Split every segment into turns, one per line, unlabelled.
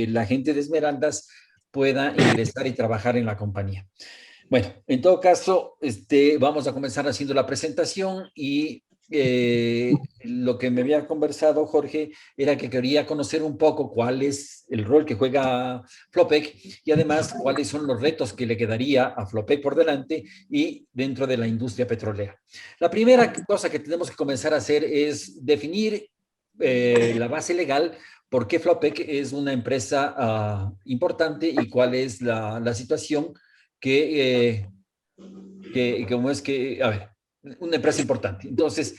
la gente de Esmeraldas pueda ingresar y trabajar en la compañía. Bueno, en todo caso, vamos a comenzar haciendo la presentación y lo que me había conversado Jorge era que quería conocer un poco cuál es el rol que juega Flopec y además cuáles son los retos que le quedaría a Flopec por delante y dentro de la industria petrolera. La primera cosa que tenemos que comenzar a hacer es definir la base legal, por qué Flopec es una empresa importante y cuál es la situación como es que, a ver, una empresa importante. Entonces,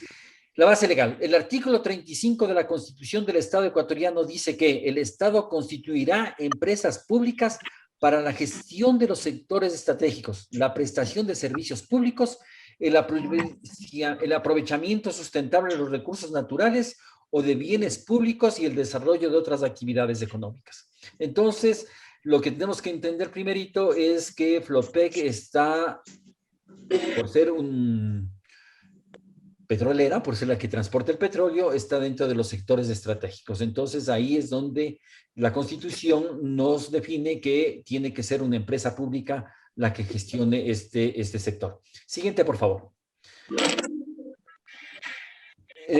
la base legal. El artículo 35 de la Constitución del Estado ecuatoriano dice que el Estado constituirá empresas públicas para la gestión de los sectores estratégicos, la prestación de servicios públicos, el aprovechamiento sustentable de los recursos naturales o de bienes públicos y el desarrollo de otras actividades económicas. Entonces, lo que tenemos que entender primerito es que Flopec está, por ser un petrolera, por ser la que transporta el petróleo, está dentro de los sectores estratégicos. Entonces, ahí es donde la Constitución nos define que tiene que ser una empresa pública la que gestione este sector. Siguiente, por favor.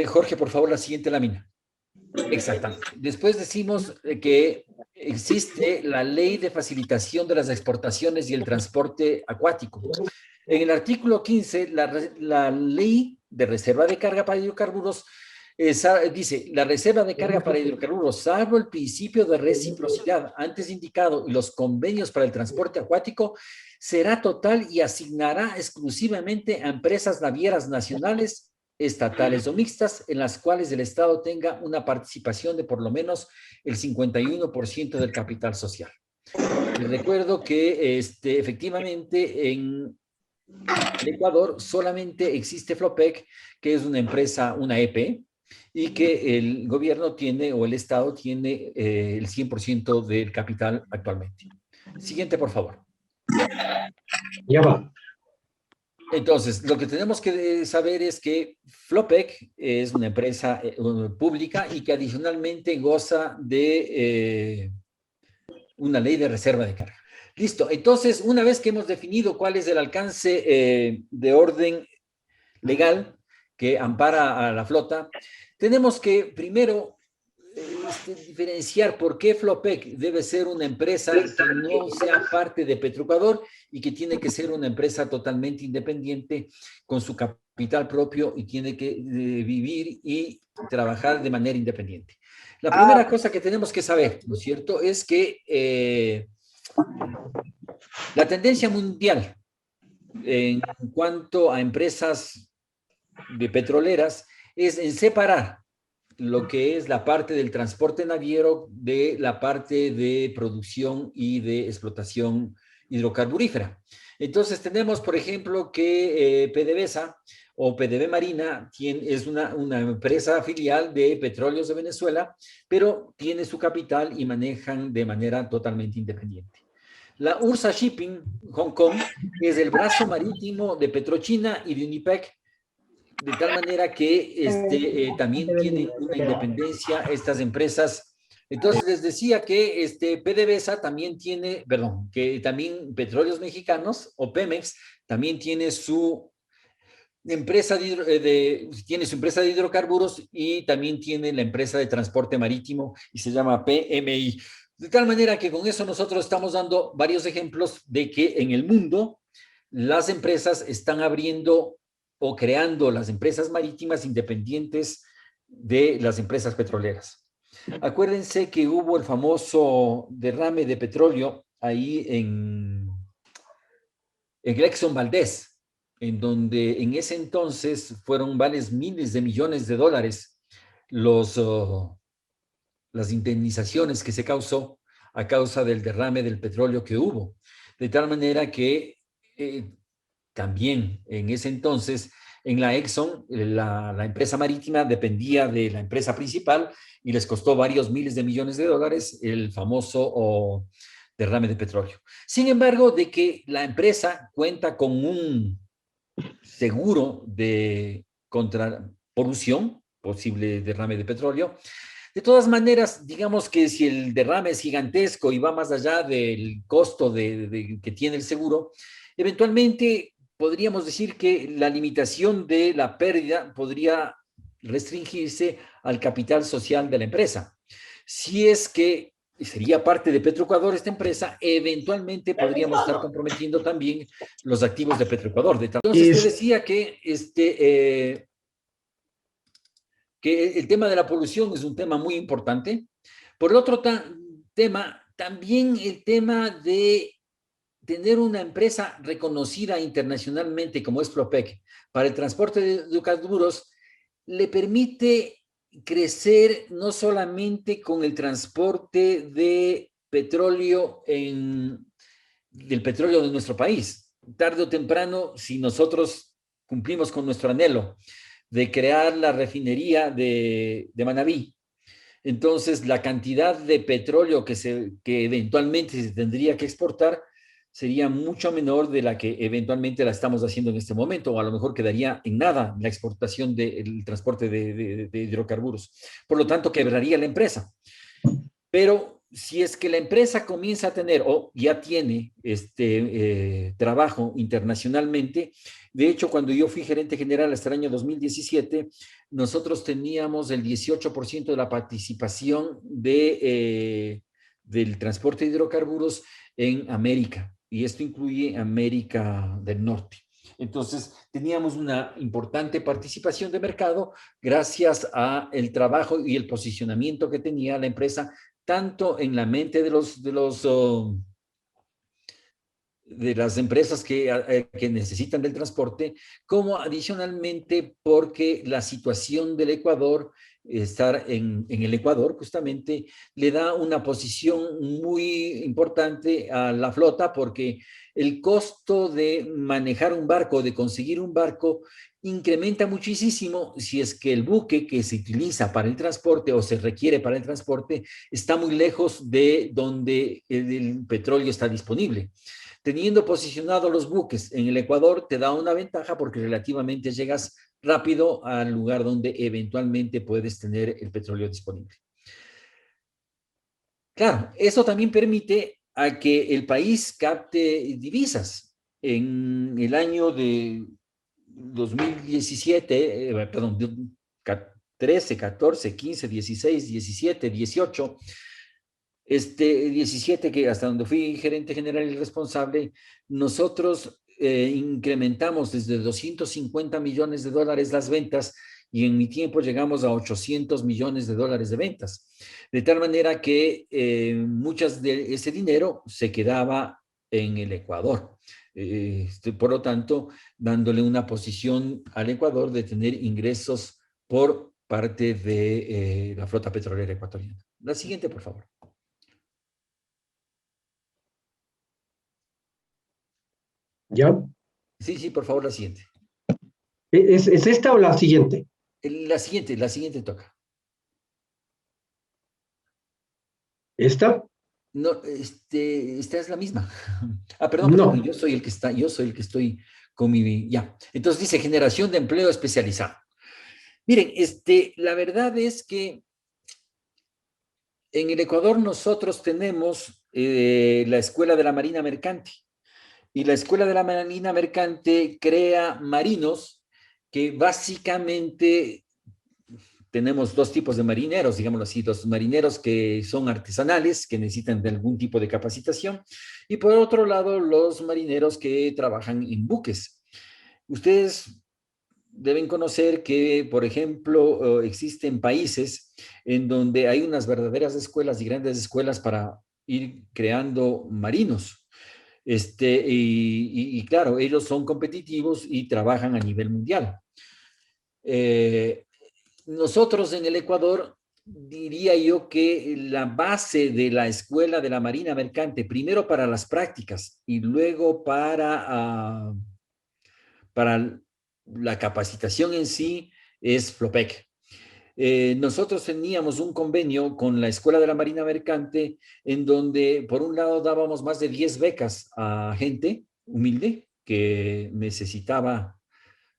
Jorge, por favor, la siguiente lámina. Exactamente. Después decimos que existe la Ley de Facilitación de las Exportaciones y el Transporte Acuático. En el artículo 15, la Ley de Reserva de Carga para Hidrocarburos dice, la reserva de carga para hidrocarburos, salvo el principio de reciprocidad antes indicado y los convenios para el transporte acuático, será total y asignará exclusivamente a empresas navieras nacionales, estatales o mixtas, en las cuales el Estado tenga una participación de por lo menos el 51% del capital social. Les recuerdo que efectivamente en el Ecuador solamente existe Flopec, que es una empresa, una EP, y que el gobierno tiene o el Estado tiene el 100% del capital actualmente. Siguiente, por favor.
Ya va.
Entonces, lo que tenemos que saber es que Flopec es una empresa pública y que adicionalmente goza de una ley de reserva de carga. Listo, entonces, una vez que hemos definido cuál es el alcance de orden legal que ampara a la flota, tenemos que primero diferenciar por qué Flopec debe ser una empresa que no sea parte de Petroecuador y que tiene que ser una empresa totalmente independiente con su capital propio y tiene que vivir y trabajar de manera independiente. La primera cosa que tenemos que saber, ¿no es cierto?, es que la tendencia mundial en cuanto a empresas de petroleras es en separar lo que es la parte del transporte naviero de la parte de producción y de explotación hidrocarburífera. Entonces tenemos, por ejemplo, que PDVSA o PDV Marina es una empresa filial de Petróleos de Venezuela, pero tiene su capital y manejan de manera totalmente independiente. La Ursa Shipping Hong Kong es el brazo marítimo de Petrochina y de Unipec, de tal manera que también tienen una independencia estas empresas. Entonces les decía que PDVSA también tiene, perdón, que también Petróleos Mexicanos o Pemex también tiene su empresa tiene su empresa de hidrocarburos y también tiene la empresa de transporte marítimo y se llama PMI. De tal manera que con eso nosotros estamos dando varios ejemplos de que en el mundo las empresas están abriendo o creando las empresas marítimas independientes de las empresas petroleras. Acuérdense que hubo el famoso derrame de petróleo ahí en Exxon Valdez, en donde en ese entonces fueron varios miles de millones de dólares las indemnizaciones que se causó a causa del derrame del petróleo que hubo. De tal manera que también en ese entonces, en la Exxon, la empresa marítima dependía de la empresa principal y les costó varios miles de millones de dólares el famoso derrame de petróleo. Sin embargo, de que la empresa cuenta con un seguro de contra polución, posible derrame de petróleo, De todas maneras, digamos que si el derrame es gigantesco y va más allá del costo que tiene el seguro, eventualmente podríamos decir que la limitación de la pérdida podría restringirse al capital social de la empresa. Si es que sería parte de Petroecuador esta empresa, eventualmente podríamos estar comprometiendo también los activos de Petroecuador. Entonces te
Es,
decía que el tema de la polución es un tema muy importante. Por el otro tema, también el tema de tener una empresa reconocida internacionalmente como es Flopec para el transporte de hidrocarburos le permite crecer no solamente con el transporte de petróleo del petróleo de nuestro país. Tarde o temprano, si nosotros cumplimos con nuestro anhelo de crear la refinería de Manabí, entonces la cantidad de petróleo que eventualmente se tendría que exportar sería mucho menor de la que eventualmente la estamos haciendo en este momento, o a lo mejor quedaría en nada la exportación del transporte de hidrocarburos. Por lo tanto, quebraría la empresa. Pero si es que la empresa comienza a tener o ya tiene trabajo internacionalmente, de hecho, cuando yo fui gerente general hasta el año 2017, nosotros teníamos el 18% de la participación del transporte de hidrocarburos en América, y esto incluye América del Norte. Entonces, teníamos una importante participación de mercado gracias a el trabajo y el posicionamiento que tenía la empresa tanto en la mente de las empresas que necesitan del transporte, como adicionalmente porque la situación del Ecuador, estar en el Ecuador justamente, le da una posición muy importante a la flota, porque el costo de manejar un barco, de conseguir un barco, incrementa muchísimo si es que el buque que se utiliza para el transporte o se requiere para el transporte está muy lejos de donde el petróleo está disponible. Teniendo posicionados los buques en el Ecuador te da una ventaja porque relativamente llegas rápido al lugar donde eventualmente puedes tener el petróleo disponible. Claro, eso también permite a que el país capte divisas. En el año de 2017, perdón, 13, 14, 15, 16, 17, 18, 17, que hasta donde fui gerente general y responsable, nosotros incrementamos desde 250 millones de dólares las ventas, y en mi tiempo llegamos a 800 millones de dólares de ventas. De tal manera que muchas de ese dinero se quedaba en el Ecuador. Por lo tanto, dándole una posición al Ecuador de tener ingresos por parte de la flota petrolera ecuatoriana. La siguiente, por favor.
¿Ya?
Sí, sí, por favor, la siguiente.
¿Es esta o la siguiente?
La siguiente toca.
¿Esta?
No, esta es la misma. Ah, perdón,
No.
yo soy el que estoy con mi, ya. Entonces dice generación de empleo especializado. Miren, la verdad es que en el Ecuador nosotros tenemos la Escuela de la Marina Mercante, y la Escuela de la Marina Mercante crea marinos que básicamente tenemos dos tipos de marineros, digámoslo así, los marineros que son artesanales, que necesitan de algún tipo de capacitación, y por otro lado, los marineros que trabajan en buques. Ustedes deben conocer que, por ejemplo, existen países en donde hay unas verdaderas escuelas y grandes escuelas para ir creando marinos. Y claro, ellos son competitivos y trabajan a nivel mundial. Eh, Nosotros en el Ecuador, diría yo que la base de la escuela de la Marina Mercante, primero para las prácticas y luego para la capacitación en sí, es Flopec. Nosotros teníamos un convenio con la Escuela de la Marina Mercante en donde, por un lado, dábamos más de 10 becas a gente humilde que necesitaba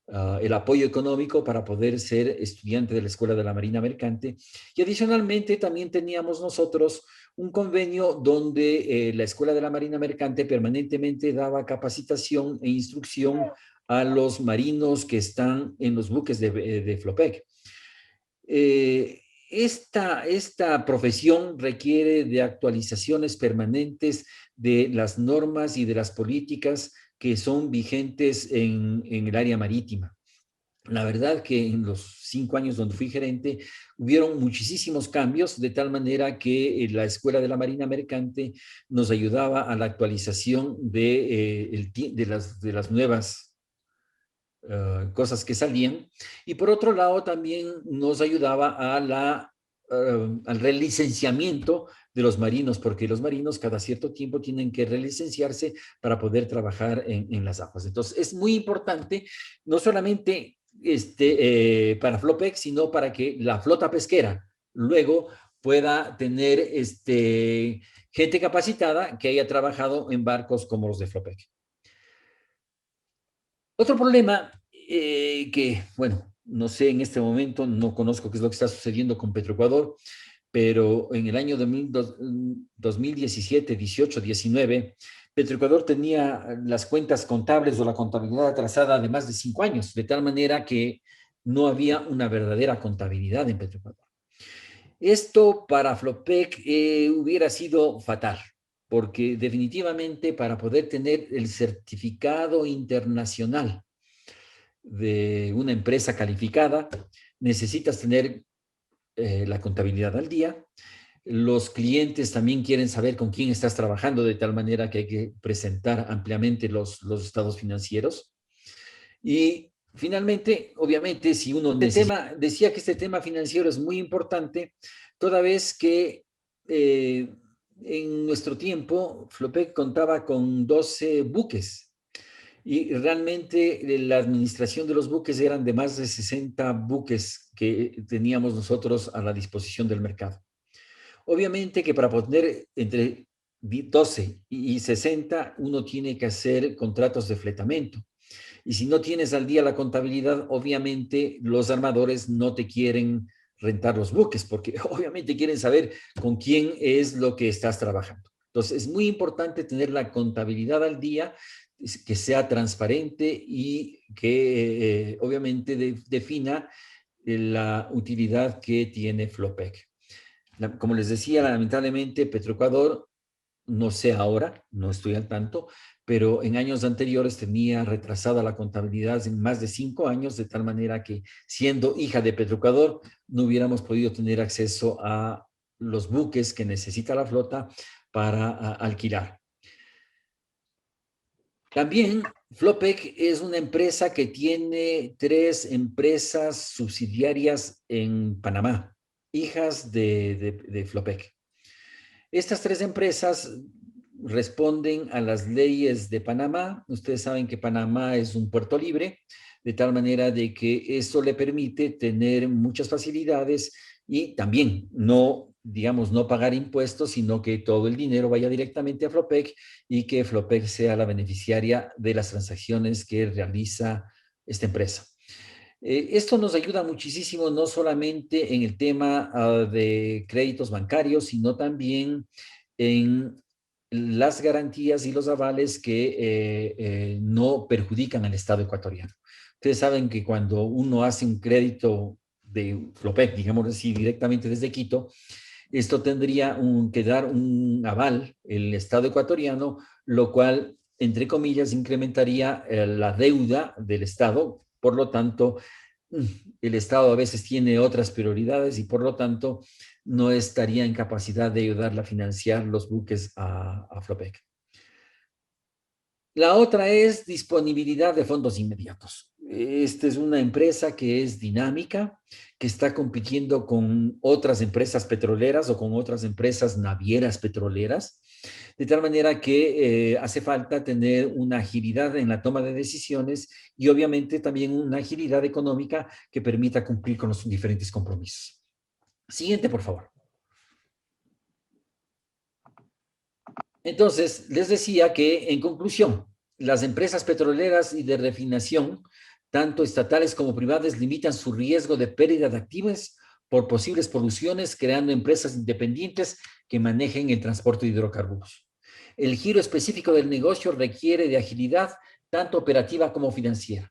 el apoyo económico para poder ser estudiante de la Escuela de la Marina Mercante. Y adicionalmente también teníamos nosotros un convenio donde la Escuela de la Marina Mercante permanentemente daba capacitación e instrucción a los marinos que están en los buques de Flopec. Esta profesión requiere de actualizaciones permanentes de las normas y de las políticas que son vigentes en el área marítima. La verdad que en los 5 años donde fui gerente hubieron muchísimos cambios, de tal manera que la Escuela de la Marina Mercante nos ayudaba a la actualización de las nuevas cosas que salían. Y por otro lado, también nos ayudaba al relicenciamiento de los marinos, porque los marinos cada cierto tiempo tienen que relicenciarse para poder trabajar en las aguas. Entonces, es muy importante, no solamente para Flopex, sino para que la flota pesquera luego pueda tener gente capacitada que haya trabajado en barcos como los de Flopec. Otro problema que, bueno, no sé en este momento, no conozco qué es lo que está sucediendo con Petroecuador, pero en el año 2017, 18, 19, Petroecuador tenía las cuentas contables o la contabilidad atrasada de más de 5 años, de tal manera que no había una verdadera contabilidad en Petroecuador. Esto para Flopec hubiera sido fatal, porque definitivamente para poder tener el certificado internacional de una empresa calificada, necesitas tener la contabilidad al día. Los clientes también quieren saber con quién estás trabajando, de tal manera que hay que presentar ampliamente los estados financieros. Y finalmente, obviamente, si uno decía que este tema financiero es muy importante, toda vez que en nuestro tiempo Flopec contaba con 12 buques y realmente la administración de los buques eran de más de 60 buques que teníamos nosotros a la disposición del mercado. Obviamente que para poner entre 12 y 60 uno tiene que hacer contratos de fletamento. Y si no tienes al día la contabilidad, obviamente los armadores no te quieren rentar los buques, porque obviamente quieren saber con quién es lo que estás trabajando. Entonces, es muy importante tener la contabilidad al día, que sea transparente y que obviamente defina la utilidad que tiene Flopec. Como les decía, lamentablemente Petroecuador, no sé ahora, no estoy al tanto, pero en años anteriores tenía retrasada la contabilidad en más de 5 años, de tal manera que siendo hija de Petroecuador, no hubiéramos podido tener acceso a los buques que necesita la flota para alquilar. También Flopec es una empresa que tiene 3 empresas subsidiarias en Panamá, hijas de Flopec. Estas 3 empresas responden a las leyes de Panamá. Ustedes saben que Panamá es un puerto libre, de tal manera de que eso le permite tener muchas facilidades y también no, digamos, no pagar impuestos, sino que todo el dinero vaya directamente a Flopec y que Flopec sea la beneficiaria de las transacciones que realiza esta empresa. Esto nos ayuda muchísimo, no solamente en el tema de créditos bancarios, sino también en las garantías y los avales que no perjudican al Estado ecuatoriano. Ustedes saben que cuando uno hace un crédito de Flopec, digamos así, directamente desde Quito, esto tendría que dar un aval el Estado ecuatoriano, lo cual, entre comillas, incrementaría la deuda del Estado. Por lo tanto, el Estado a veces tiene otras prioridades y por lo tanto no estaría en capacidad de ayudarla a financiar los buques a Flopec. La otra es disponibilidad de fondos inmediatos. Esta es una empresa que es dinámica, que está compitiendo con otras empresas petroleras o con otras empresas navieras petroleras, de tal manera que hace falta tener una agilidad en la toma de decisiones y obviamente también una agilidad económica que permita cumplir con los diferentes compromisos. Siguiente, por favor. Entonces, les decía que, en conclusión, las empresas petroleras y de refinación, tanto estatales como privadas, limitan su riesgo de pérdida de activos por posibles poluciones, creando empresas independientes que manejen el transporte de hidrocarburos. El giro específico del negocio requiere de agilidad, tanto operativa como financiera.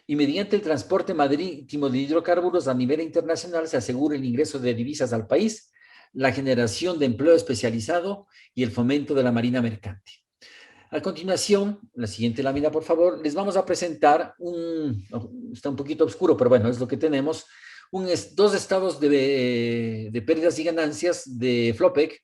Y mediante el transporte marítimo de hidrocarburos a nivel internacional se asegura el ingreso de divisas al país, la generación de empleo especializado y el fomento de la marina mercante. A continuación, la siguiente lámina, por favor, les vamos a presentar está un poquito oscuro, pero bueno, es lo que tenemos, dos estados de pérdidas y ganancias de Flopec,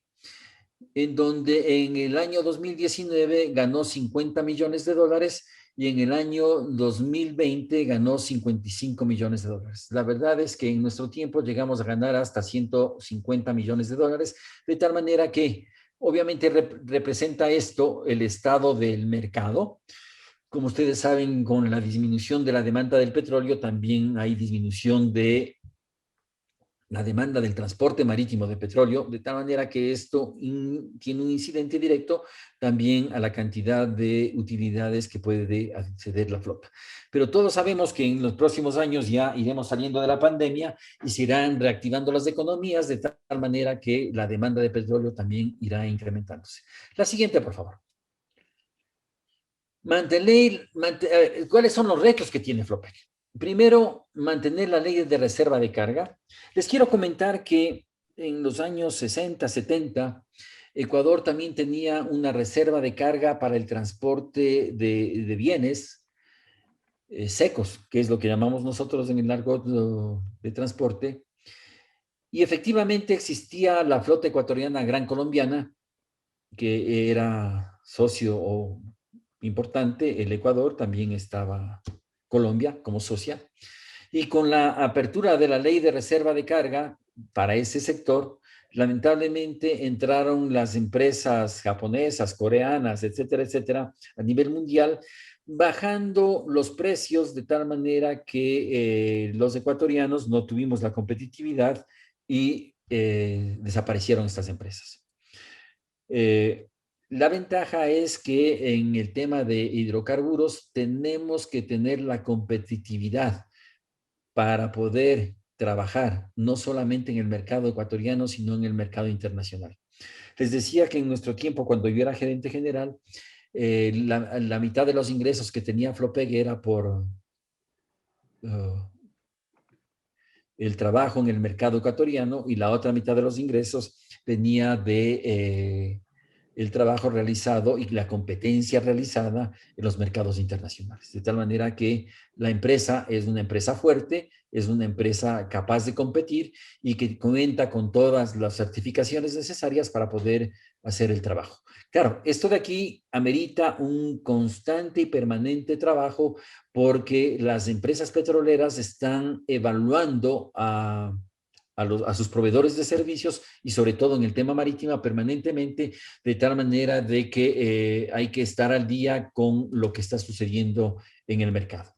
en donde en el año 2019 ganó 50 millones de dólares y en el año 2020 ganó 55 millones de dólares. La verdad es que en nuestro tiempo llegamos a ganar hasta 150 millones de dólares, de tal manera que obviamente representa esto el estado del mercado. Como ustedes saben, con la disminución de la demanda del petróleo, también hay disminución de la demanda del transporte marítimo de petróleo, de tal manera que esto tiene un incidente directo también a la cantidad de utilidades que puede acceder la flota. Pero todos sabemos que en los próximos años ya iremos saliendo de la pandemia y se irán reactivando las economías de tal manera que la demanda de petróleo también irá incrementándose. La siguiente, por favor. ¿Cuáles son los retos que tiene Flopec? Primero, mantener la ley de reserva de carga. Les quiero comentar que en los años 60, 70, Ecuador también tenía una reserva de carga para el transporte de bienes secos, que es lo que llamamos nosotros en el argot de transporte. Y efectivamente existía la flota ecuatoriana Gran Colombiana, que era socio importante, el Ecuador, también estaba Colombia como socia. Y con la apertura de la ley de reserva de carga para ese sector, lamentablemente entraron las empresas japonesas, coreanas, etcétera, etcétera, a nivel mundial, bajando los precios de tal manera que los ecuatorianos no tuvimos la competitividad y desaparecieron estas empresas. La ventaja es que en el tema de hidrocarburos tenemos que tener la competitividad para poder trabajar no solamente en el mercado ecuatoriano, sino en el mercado internacional. Les decía que en nuestro tiempo, cuando yo era gerente general, la mitad de los ingresos que tenía Flopec era por el trabajo en el mercado ecuatoriano y la otra mitad de los ingresos venía de el trabajo realizado y la competencia realizada en los mercados internacionales. De tal manera que la empresa es una empresa fuerte, es una empresa capaz de competir y que cuenta con todas las certificaciones necesarias para poder hacer el trabajo. Claro, esto de aquí amerita un constante y permanente trabajo porque las empresas petroleras están evaluando a sus proveedores de servicios y sobre todo en el tema marítimo permanentemente, de tal manera de que hay que estar al día con lo que está sucediendo en el mercado.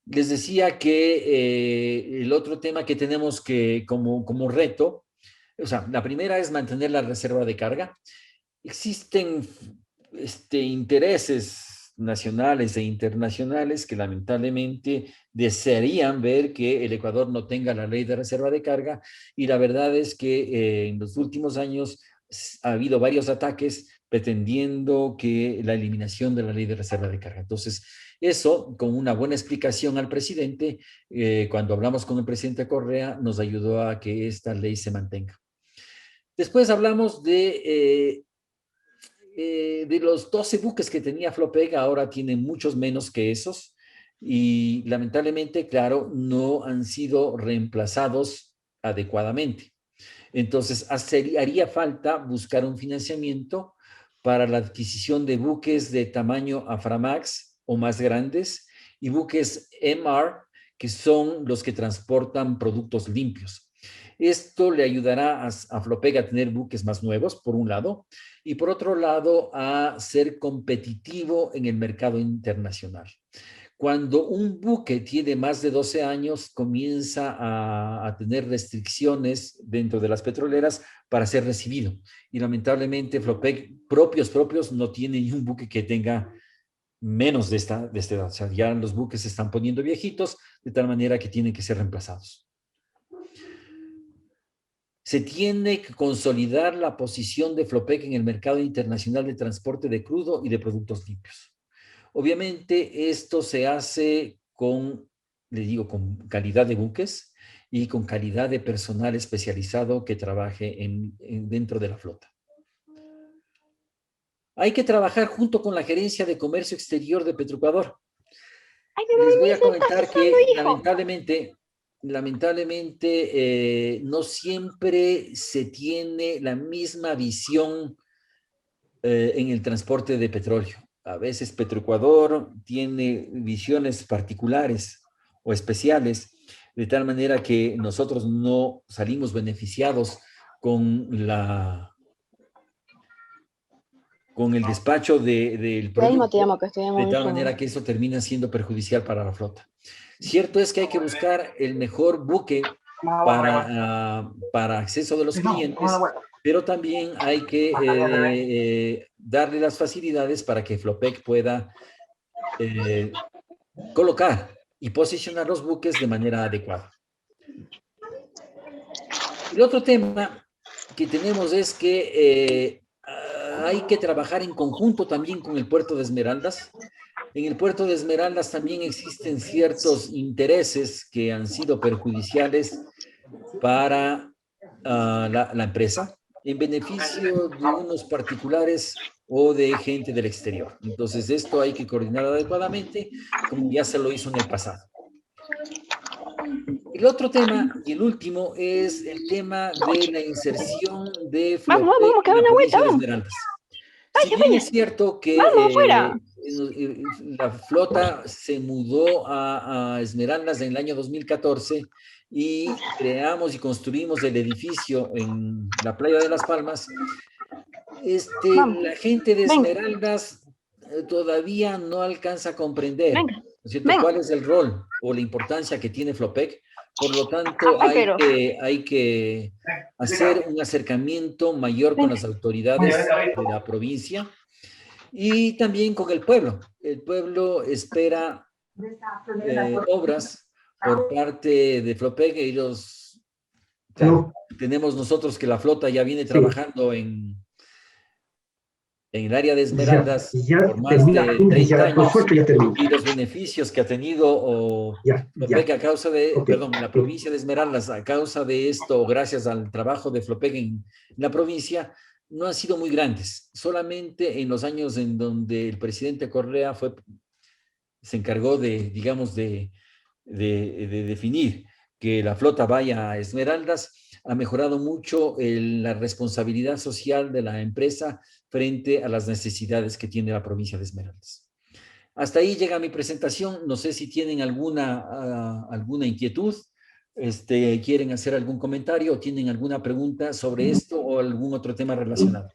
Les decía que el otro tema que tenemos que como reto, o sea, la primera es mantener la reserva de carga. Existen intereses nacionales e internacionales que lamentablemente desearían ver que el Ecuador no tenga la ley de reserva de carga y la verdad es que en los últimos años ha habido varios ataques pretendiendo que la eliminación de la ley de reserva de carga. Entonces, eso, con una buena explicación al presidente, cuando hablamos con el presidente Correa, nos ayudó a que esta ley se mantenga. Después hablamos de los 12 buques que tenía Flopec, ahora tiene muchos menos que esos y lamentablemente, claro, no han sido reemplazados adecuadamente. Entonces, haría falta buscar un financiamiento para la adquisición de buques de tamaño Aframax o más grandes y buques MR, que son los que transportan productos limpios. Esto le ayudará a Flopec a tener buques más nuevos, por un lado, y por otro lado, a ser competitivo en el mercado internacional. Cuando un buque tiene más de 12 años, comienza a tener restricciones dentro de las petroleras para ser recibido. Y lamentablemente, Flopec propios no tiene ni un buque que tenga menos de esta edad. O sea, ya los buques se están poniendo viejitos, de tal manera que tienen que ser reemplazados. Se tiene que consolidar la posición de Flopec en el mercado internacional de transporte de crudo y de productos limpios. Obviamente, esto se hace con, le digo, con calidad de buques y con calidad de personal especializado que trabaje dentro de la flota. Hay que trabajar junto con la Gerencia de Comercio Exterior de Petroecuador. Les voy a comentar que lamentablemente no siempre se tiene la misma visión en el transporte de petróleo. A veces Petroecuador tiene visiones particulares o especiales, de tal manera que nosotros no salimos beneficiados con con el despacho del producto, de tal manera que eso termina siendo perjudicial para la flota. Cierto es que hay que buscar el mejor buque para acceso de los clientes, pero también hay que darle las facilidades para que Flopec pueda colocar y posicionar los buques de manera adecuada. El otro tema que tenemos es que hay que trabajar en conjunto también con el puerto de Esmeraldas. En el puerto de Esmeraldas también existen ciertos intereses que han sido perjudiciales para la empresa en beneficio de unos particulares o de gente del exterior. Entonces, esto hay que coordinar adecuadamente, como ya se lo hizo en el pasado. El otro tema, y el último, es el tema de la inserción de Flopec en la provincia de Esmeraldas. Si bien es cierto que la flota se mudó a Esmeraldas en el año 2014 y creamos y construimos el edificio en la playa de Las Palmas, la gente de Esmeraldas todavía no alcanza a comprender, ¿no es cierto?, cuál es el rol o la importancia que tiene Flopec. Por lo tanto, hay que hacer un acercamiento mayor con las autoridades de la provincia y también con el pueblo. El pueblo espera obras por parte de Flopec. Ellos, claro, tenemos nosotros que la flota ya viene trabajando en el área de Esmeraldas por más de 30 años, y los beneficios que ha tenido Flopec a causa de, perdón, la provincia de Esmeraldas a causa de esto, gracias al trabajo de Flopec en la provincia, no han sido muy grandes. Solamente en los años en donde el presidente Correa se encargó de, digamos, de definir que la flota vaya a Esmeraldas, ha mejorado mucho la responsabilidad social de la empresa frente a las necesidades que tiene la provincia de Esmeraldas. Hasta ahí llega mi presentación. No sé si tienen alguna inquietud, quieren hacer algún comentario o tienen alguna pregunta sobre esto o algún otro tema relacionado.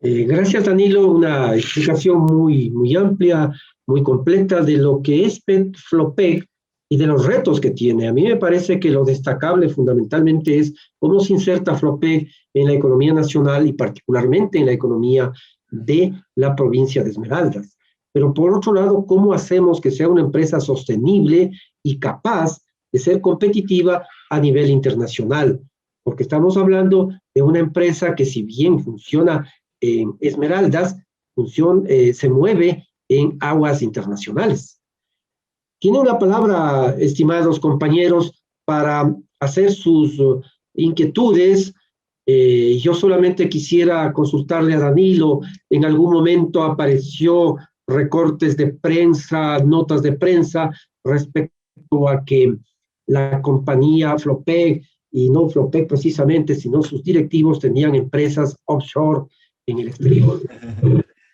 Gracias, Danilo. Una explicación muy amplia, muy completa de lo que es Flopec y de los retos que tiene. A mí me parece que lo destacable fundamentalmente es cómo se inserta Flopec en la economía nacional y particularmente en la economía de la provincia de Esmeraldas. Pero por otro lado, ¿cómo hacemos que sea una empresa sostenible y capaz de ser competitiva a nivel internacional? Porque estamos hablando de una empresa que, si bien funciona en Esmeraldas, se mueve en aguas internacionales. Tiene una palabra, estimados compañeros, para hacer sus inquietudes. Yo solamente quisiera consultarle a Danilo. En algún momento apareció recortes de prensa, notas de prensa respecto a que la compañía Flopec, y no Flopec precisamente, sino sus directivos tenían empresas offshore en el exterior.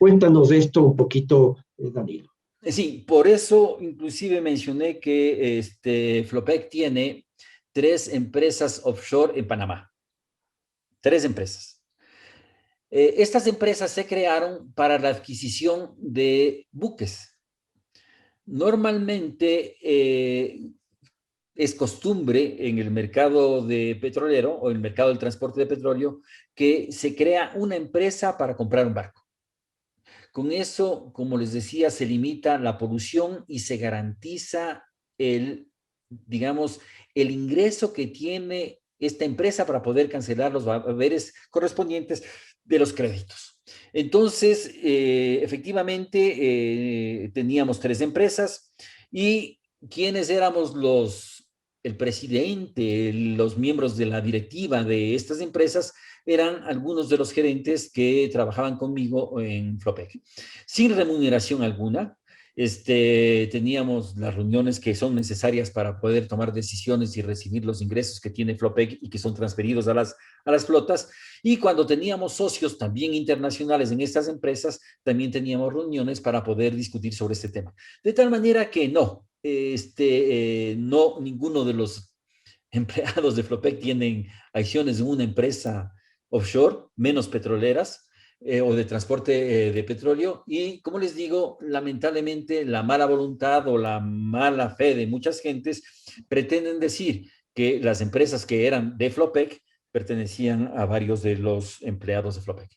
Cuéntanos de esto un poquito, Danilo.
Sí, por eso inclusive mencioné que Flopec tiene 3 empresas offshore en Panamá. 3 empresas. Estas empresas se crearon para la adquisición de buques. Normalmente es costumbre en el mercado de petrolero o en el mercado del transporte de petróleo que se crea una empresa para comprar un barco. Con eso, como les decía, se limita la polución y se garantiza el, digamos, el ingreso que tiene esta empresa para poder cancelar los haberes correspondientes de los créditos. Entonces, efectivamente, teníamos 3 empresas y quienes éramos el presidente, los miembros de la directiva de estas empresas, eran algunos de los gerentes que trabajaban conmigo en Flopec. Sin remuneración alguna, teníamos las reuniones que son necesarias para poder tomar decisiones y recibir los ingresos que tiene Flopec y que son transferidos a las flotas. Y cuando teníamos socios también internacionales en estas empresas, también teníamos reuniones para poder discutir sobre este tema. De tal manera que no, ninguno de los empleados de Flopec tienen acciones en una empresa offshore, menos petroleras, o de transporte de petróleo. Y como les digo, lamentablemente la mala voluntad o la mala fe de muchas gentes pretenden decir que las empresas que eran de Flopec pertenecían a varios de los empleados de Flopec.